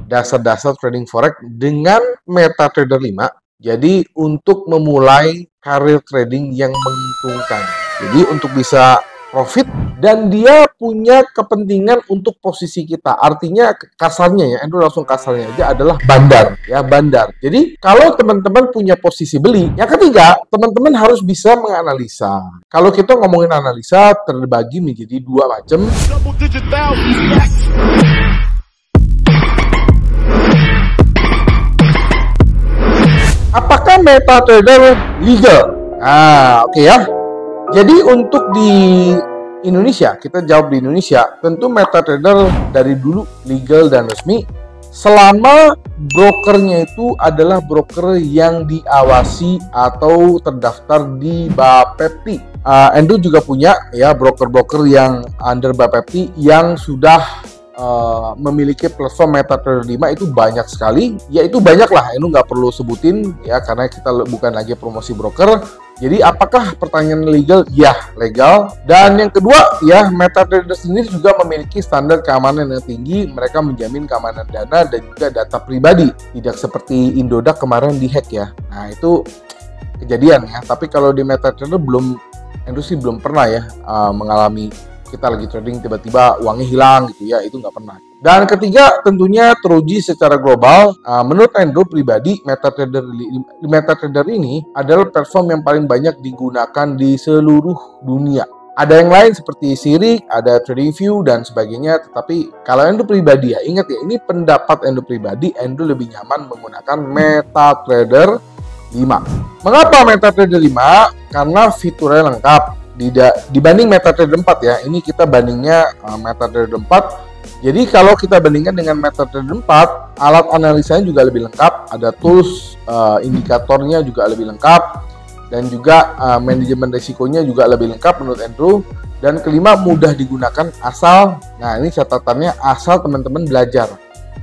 dasar-dasar trading forex dengan MetaTrader 5. Jadi untuk memulai karir trading yang menguntungkan. Jadi untuk bisa profit dan dia punya kepentingan untuk posisi kita. Artinya kasarnya ya, Andrew langsung kasarnya aja adalah bandar ya, bandar. Jadi kalau teman-teman punya posisi beli, yang ketiga teman-teman harus bisa menganalisa. Kalau kita ngomongin analisa terbagi menjadi dua macam. Apakah MetaTrader legal? Oke ya. Jadi untuk di Indonesia, kita jawab di Indonesia, tentu MetaTrader dari dulu legal dan resmi selama brokernya itu adalah broker yang diawasi atau terdaftar di Bapepti. Endo juga punya ya broker-broker yang under Bapepti yang sudah memiliki platform MetaTrader 5 itu banyak sekali, yaitu banyak lah, Endo nggak perlu sebutin ya karena kita bukan lagi promosi broker. Jadi apakah pertanyaan legal? Ya, legal. Dan yang kedua ya, MetaTrader sendiri juga memiliki standar keamanan yang tinggi. Mereka menjamin keamanan dana dan juga data pribadi. Tidak seperti Indodax kemarin dihack ya. Nah itu kejadian ya. Tapi kalau di MetaTrader Endo sih belum pernah ya mengalami kita lagi trading tiba-tiba uangnya hilang gitu ya, itu nggak pernah. Dan ketiga tentunya teruji secara global. Menurut Andrew pribadi, MetaTrader ini adalah platform yang paling banyak digunakan di seluruh dunia. Ada yang lain seperti Sirik, ada TradingView dan sebagainya. Tetapi kalau Andrew pribadi ya, ingat ya, ini pendapat Andrew pribadi, Andrew lebih nyaman menggunakan MetaTrader 5. Mengapa MetaTrader 5? Karena fiturnya lengkap. Dibanding MetaTrader 4 ya, ini kita bandingnya MetaTrader 4. Jadi kalau kita bandingkan dengan MetaTrader 4, alat analisanya juga lebih lengkap, ada tools, indikatornya juga lebih lengkap, dan juga manajemen risikonya juga lebih lengkap menurut Andrew. Dan kelima, mudah digunakan asal, nah ini catatannya, asal teman-teman belajar.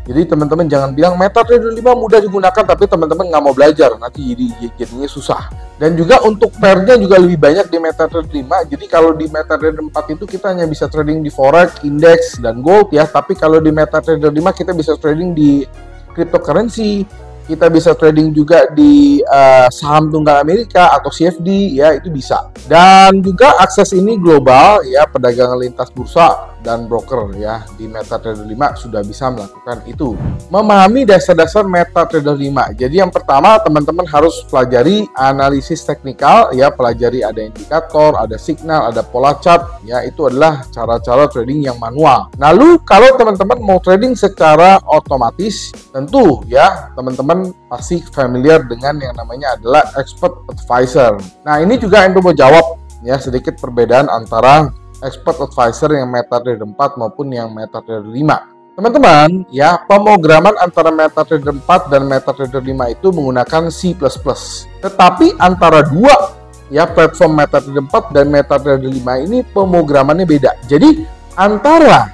Jadi teman-teman jangan bilang MetaTrader 5 mudah digunakan tapi teman-teman nggak mau belajar, nanti jadinya susah. Dan juga untuk pairnya juga lebih banyak di MetaTrader 5. Jadi kalau di MetaTrader 4 itu kita hanya bisa trading di forex, index, dan gold ya. Tapi kalau di MetaTrader 5 kita bisa trading di cryptocurrency, kita bisa trading juga di saham tunggal Amerika atau CFD ya, itu bisa. Dan juga akses ini global ya, perdagangan lintas bursa dan broker ya di MetaTrader 5 sudah bisa melakukan itu. Memahami dasar-dasar MetaTrader 5. Jadi yang pertama teman-teman harus pelajari analisis teknikal ya, pelajari ada indikator, ada signal, ada pola chart ya, itu adalah cara-cara trading yang manual. Lalu kalau teman-teman mau trading secara otomatis, tentu ya teman-teman pasti familiar dengan yang namanya adalah expert advisor. Nah ini juga Endo mau jawab ya sedikit perbedaan antara expert advisor yang MetaTrader 4 maupun yang MetaTrader 5. Teman-teman ya, pemrograman antara MetaTrader 4 dan MetaTrader 5 itu menggunakan C++. Tetapi antara dua ya platform MetaTrader 4 dan MetaTrader 5 ini pemrogramannya beda. Jadi antara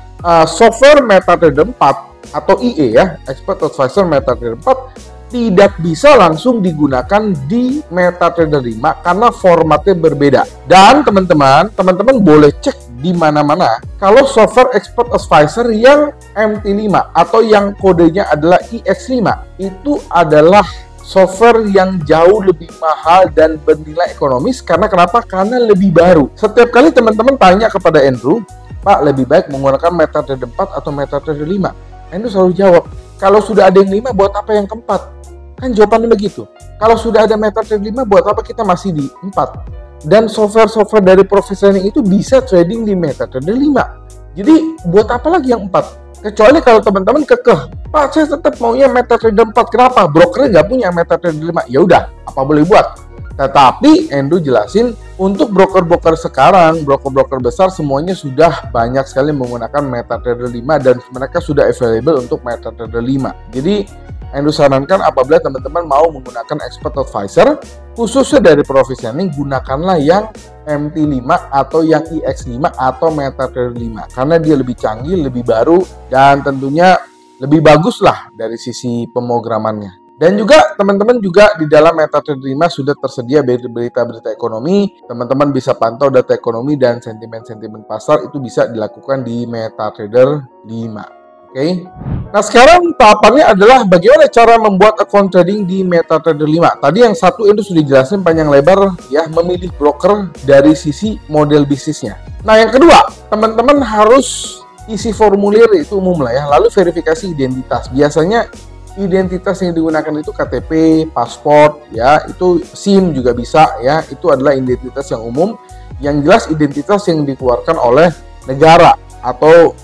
software MetaTrader 4 atau IE ya, expert advisor MetaTrader 4 tidak bisa langsung digunakan di MetaTrader 5 karena formatnya berbeda. Dan teman-teman boleh cek di mana-mana kalau software expert advisor yang MT5 atau yang kodenya adalah IX5 itu adalah software yang jauh lebih mahal dan bernilai ekonomis. Karena kenapa? Karena lebih baru. Setiap kali teman-teman tanya kepada Andrew, Pak lebih baik menggunakan MetaTrader 4 atau MetaTrader 5? Andrew selalu jawab, kalau sudah ada yang 5 buat apa yang keempat? Kan jawabannya begitu. Kalau sudah ada MetaTrader 5 buat apa kita masih di 4? Dan software-software dari profesional itu bisa trading di MetaTrader 5. Jadi buat apa lagi yang 4? Kecuali kalau teman-teman kekeh, Pak saya tetap maunya MetaTrader 4. Kenapa? Brokernya nggak punya MetaTrader 5. Ya udah, apa boleh buat. Tetapi Endo jelasin untuk broker-broker sekarang, broker-broker besar semuanya sudah banyak sekali menggunakan MetaTrader 5 dan mereka sudah available untuk MetaTrader 5. Jadi Endo sarankan apabila teman-teman mau menggunakan expert advisor khususnya dari profesional, gunakanlah yang MT5 atau yang IX5 atau MetaTrader 5 karena dia lebih canggih, lebih baru dan tentunya lebih bagus lah dari sisi pemrogramannya. Dan juga teman-teman juga di dalam MetaTrader 5 sudah tersedia berita-berita ekonomi. Teman-teman bisa pantau data ekonomi dan sentimen-sentimen pasar itu bisa dilakukan di MetaTrader 5. Oke. Nah, sekarang tahapannya adalah bagaimana cara membuat account trading di MetaTrader 5. Tadi yang satu itu sudah dijelasin panjang lebar ya, memilih broker dari sisi model bisnisnya. Nah, yang kedua, teman-teman harus isi formulir, itu umum lah ya. Lalu verifikasi identitas. Biasanya identitas yang digunakan itu KTP, paspor ya, itu SIM juga bisa ya. Itu adalah identitas yang umum. Yang jelas identitas yang dikeluarkan oleh negara atau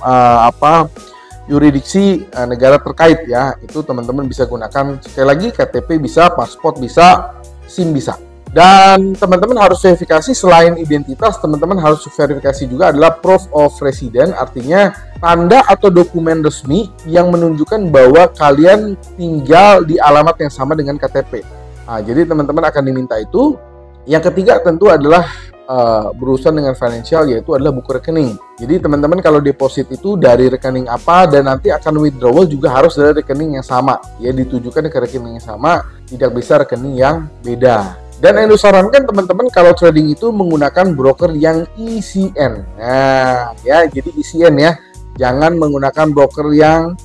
yurisdiksi negara terkait ya, itu teman-teman bisa gunakan. Sekali lagi, KTP bisa, paspor bisa, SIM bisa. Dan teman-teman harus verifikasi, selain identitas, teman-teman harus verifikasi juga adalah proof of resident, artinya tanda atau dokumen resmi yang menunjukkan bahwa kalian tinggal di alamat yang sama dengan KTP. Nah, jadi teman-teman akan diminta itu. Yang ketiga tentu adalah berurusan dengan financial, yaitu adalah buku rekening. Jadi teman-teman kalau deposit itu dari rekening apa, dan nanti akan withdrawal juga harus dari rekening yang sama ya, ditujukan ke rekening yang sama, tidak bisa rekening yang beda. Dan yang disarankan teman-teman kalau trading itu menggunakan broker yang ECN. Nah ya, jadi ECN ya, jangan menggunakan broker yang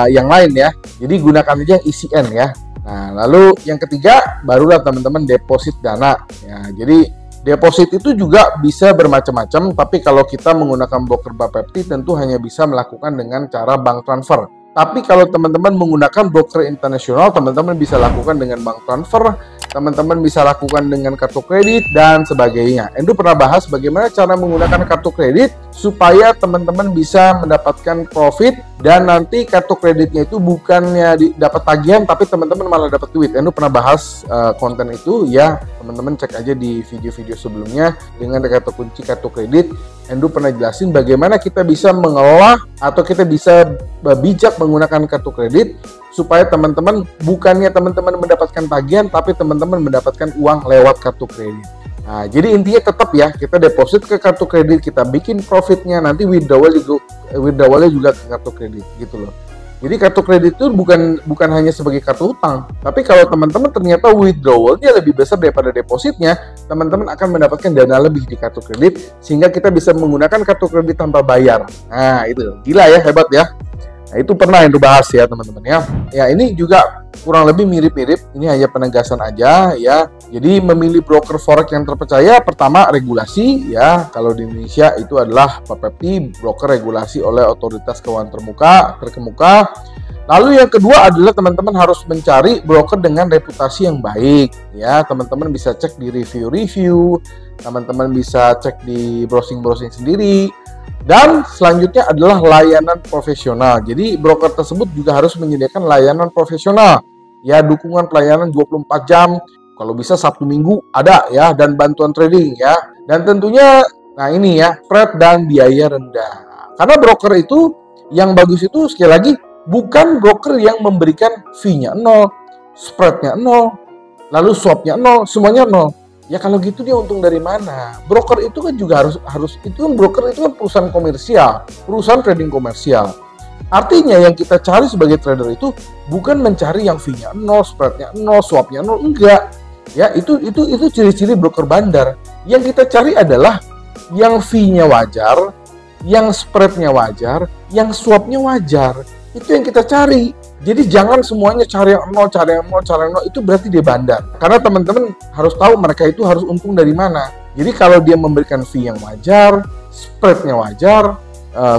lain ya, jadi gunakan aja ECN ya. Nah, lalu yang ketiga barulah teman-teman deposit dana ya. Jadi deposit itu juga bisa bermacam-macam, tapi kalau kita menggunakan broker Bapepti tentu hanya bisa melakukan dengan cara bank transfer. Tapi kalau teman-teman menggunakan broker internasional, teman-teman bisa lakukan dengan bank transfer, teman-teman bisa lakukan dengan kartu kredit, dan sebagainya. Endu pernah bahas bagaimana cara menggunakan kartu kredit supaya teman-teman bisa mendapatkan profit, dan nanti kartu kreditnya itu bukannya dapat tagihan, tapi teman-teman malah dapat duit. Endu pernah bahas konten itu ya, teman-teman cek aja di video-video sebelumnya dengan kata kunci kartu kredit. Endu pernah jelasin bagaimana kita bisa mengelola atau kita bisa bijak menggunakan kartu kredit supaya teman-teman bukannya teman-teman mendapatkan tagihan, tapi teman-teman mendapatkan uang lewat kartu kredit. Nah, jadi intinya tetap ya, kita deposit ke kartu kredit, kita bikin profitnya, nanti withdrawalnya juga ke kartu kredit gitu loh. Jadi kartu kredit itu bukan hanya sebagai kartu utang, tapi kalau teman-teman ternyata withdrawalnya lebih besar daripada depositnya, teman-teman akan mendapatkan dana lebih di kartu kredit, sehingga kita bisa menggunakan kartu kredit tanpa bayar. Nah itu gila ya, hebat ya. Nah itu pernah yang dibahas ya teman-teman ya. Ya ini juga kurang lebih mirip-mirip, ini hanya penegasan aja ya. Jadi memilih broker forex yang terpercaya, pertama regulasi ya. Kalau di Indonesia itu adalah Bapepti, broker regulasi oleh otoritas keuangan terkemuka. Lalu yang kedua adalah teman-teman harus mencari broker dengan reputasi yang baik ya. Teman-teman bisa cek di review-review, teman-teman bisa cek di browsing-browsing sendiri. Dan selanjutnya adalah layanan profesional. Jadi broker tersebut juga harus menyediakan layanan profesional ya, dukungan pelayanan 24 jam, kalau bisa Sabtu Minggu ada ya, dan bantuan trading ya. Dan tentunya nah ini ya, spread dan biaya rendah. Karena broker itu yang bagus itu sekali lagi bukan broker yang memberikan fee-nya 0, spread-nya 0, lalu swap-nya 0, semuanya 0. Ya kalau gitu dia untung dari mana? Broker itu kan juga harus itu kan, broker itu kan perusahaan komersial, perusahaan trading komersial. Artinya yang kita cari sebagai trader itu bukan mencari yang fee-nya 0, spread-nya 0, swap-nya 0, enggak. Ya, itu ciri-ciri broker bandar. Yang kita cari adalah yang fee-nya wajar, yang spread-nya wajar, yang swap-nya wajar. Itu yang kita cari. Jadi jangan semuanya cari yang 0, cari yang 0, cari yang 0, itu berarti dia bandar. Karena teman-teman harus tahu mereka itu harus untung dari mana. Jadi kalau dia memberikan fee yang wajar, spread-nya wajar,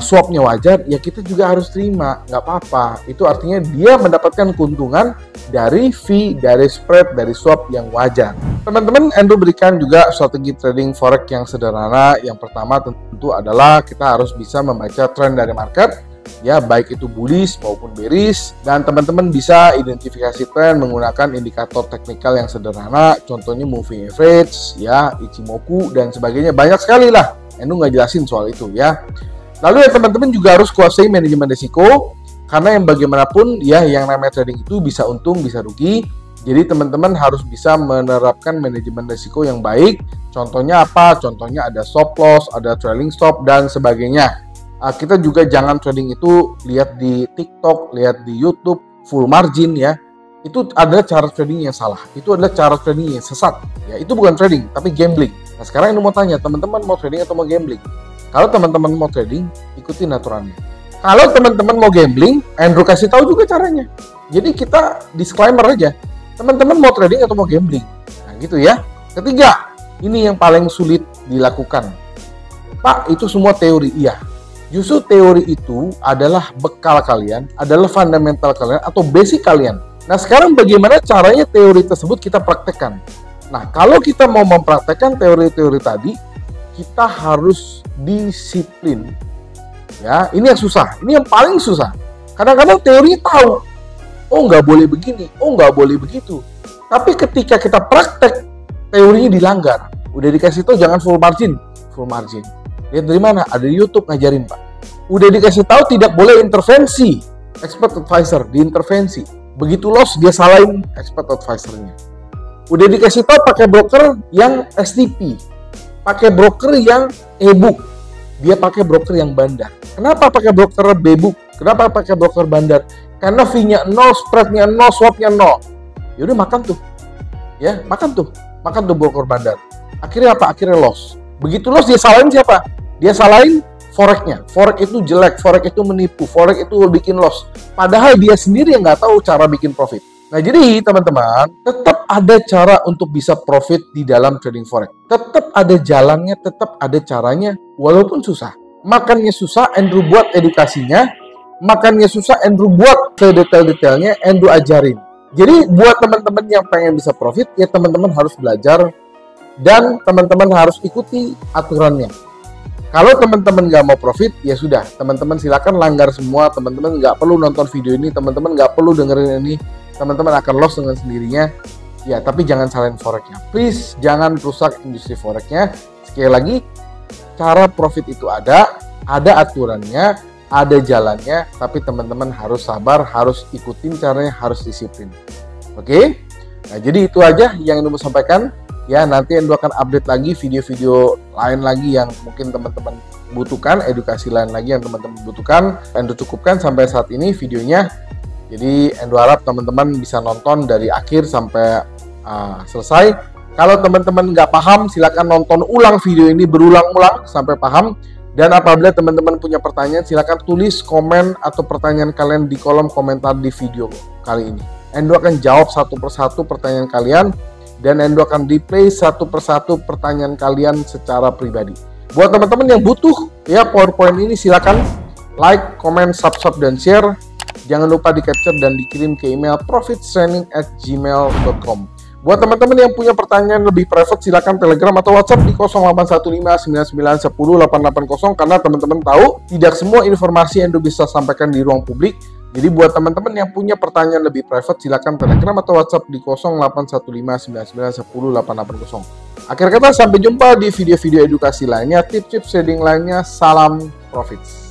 swap-nya wajar, ya kita juga harus terima, nggak apa-apa. Itu artinya dia mendapatkan keuntungan dari fee, dari spread, dari swap yang wajar. Teman-teman, Endu berikan juga strategi trading forex yang sederhana. Yang pertama tentu adalah kita harus bisa membaca tren dari market, ya baik itu bullish maupun bearish, dan teman-teman bisa identifikasi tren menggunakan indikator teknikal yang sederhana, contohnya moving average, ya Ichimoku dan sebagainya, banyak sekali lah. Endu nggak jelasin soal itu ya. Lalu ya teman-teman juga harus kuasai manajemen risiko, karena yang bagaimanapun ya yang namanya trading itu bisa untung bisa rugi. Jadi teman-teman harus bisa menerapkan manajemen risiko yang baik. Contohnya apa? Contohnya ada stop loss, ada trailing stop dan sebagainya. Kita juga jangan trading itu lihat di TikTok, lihat di YouTube full margin ya. Itu adalah cara trading yang salah. Itu adalah cara trading yang sesat. Ya, itu bukan trading, tapi gambling. Nah, sekarang ini mau tanya, teman-teman mau trading atau mau gambling? Kalau teman-teman mau trading, ikutin aturannya. Kalau teman-teman mau gambling, Andrew kasih tahu juga caranya. Jadi kita disclaimer aja. Teman-teman mau trading atau mau gambling? Nah gitu ya. Ketiga, ini yang paling sulit dilakukan. Pak, itu semua teori. Iya. Justru teori itu adalah bekal kalian, adalah fundamental kalian atau basic kalian. Nah sekarang bagaimana caranya teori tersebut kita praktekkan? Nah kalau kita mau mempraktekkan teori-teori tadi, kita harus disiplin. Ya, ini yang susah, ini yang paling susah. Kadang-kadang teori tahu, oh nggak boleh begini, oh nggak boleh begitu. Tapi ketika kita praktek, teorinya dilanggar. Udah dikasih tahu jangan full margin. Lihat dari mana? Ada di YouTube ngajarin Pak. Udah dikasih tahu tidak boleh intervensi. Expert advisor diintervensi. Begitu loss dia salahin expert advisornya. Udah dikasih tahu pakai broker yang STP, pakai broker yang e-book, dia pakai broker yang bandar. Kenapa pakai broker B-book? Kenapa pakai broker bandar? Karena fee-nya 0, spread-nya 0, swap-nya 0. Yaudah makan tuh. Ya, makan tuh broker bandar. Akhirnya apa? Akhirnya loss. Begitu loss dia salahin siapa? Dia salahin forex-nya. Forex itu jelek, forex itu menipu, forex itu bikin loss. Padahal dia sendiri yang nggak tahu cara bikin profit. Nah jadi teman-teman, tetap ada cara untuk bisa profit di dalam trading forex. Tetap ada jalannya, tetap ada caranya, walaupun susah. Makannya susah, Andrew buat edukasinya. Makannya susah, Andrew buat sedetail-detailnya, Andrew ajarin. Jadi buat teman-teman yang pengen bisa profit, ya teman-teman harus belajar dan teman-teman harus ikuti aturannya. Kalau teman-teman nggak mau profit, ya sudah, teman-teman silakan langgar semua. Teman-teman nggak perlu nonton video ini, teman-teman nggak perlu dengerin ini. Teman-teman akan loss dengan sendirinya. Ya, tapi jangan salahin forex-nya. Please, jangan rusak industri forex-nya. Sekali lagi, cara profit itu ada aturannya, ada jalannya, tapi teman-teman harus sabar, harus ikutin caranya, harus disiplin. Oke? Nah, jadi itu aja yang Endo mau sampaikan. Ya, nanti Endo akan update lagi video-video lain lagi yang mungkin teman-teman butuhkan, edukasi lain lagi yang teman-teman butuhkan. Endo cukupkan sampai saat ini videonya. Jadi Endo harap teman-teman bisa nonton dari akhir sampai selesai. Kalau teman-teman nggak paham, silakan nonton ulang video ini berulang-ulang sampai paham. Dan apabila teman-teman punya pertanyaan, silakan tulis komen atau pertanyaan kalian di kolom komentar di video kali ini. Endo akan jawab satu persatu pertanyaan kalian. Dan Endo akan replay satu persatu pertanyaan kalian secara pribadi. Buat teman-teman yang butuh ya PowerPoint ini, silakan like, comment, subscribe, dan share. Jangan lupa di capture dan dikirim ke email profitstraining@gmail.com. Buat teman-teman yang punya pertanyaan lebih private, silakan Telegram atau WhatsApp di 081599108880 karena teman-teman tahu tidak semua informasi Endo bisa sampaikan di ruang publik. Jadi buat teman-teman yang punya pertanyaan lebih private, silakan Telegram atau WhatsApp di 081599108880. Akhir kata, sampai jumpa di video-video edukasi lainnya, tips-tips trading lainnya. Salam profits.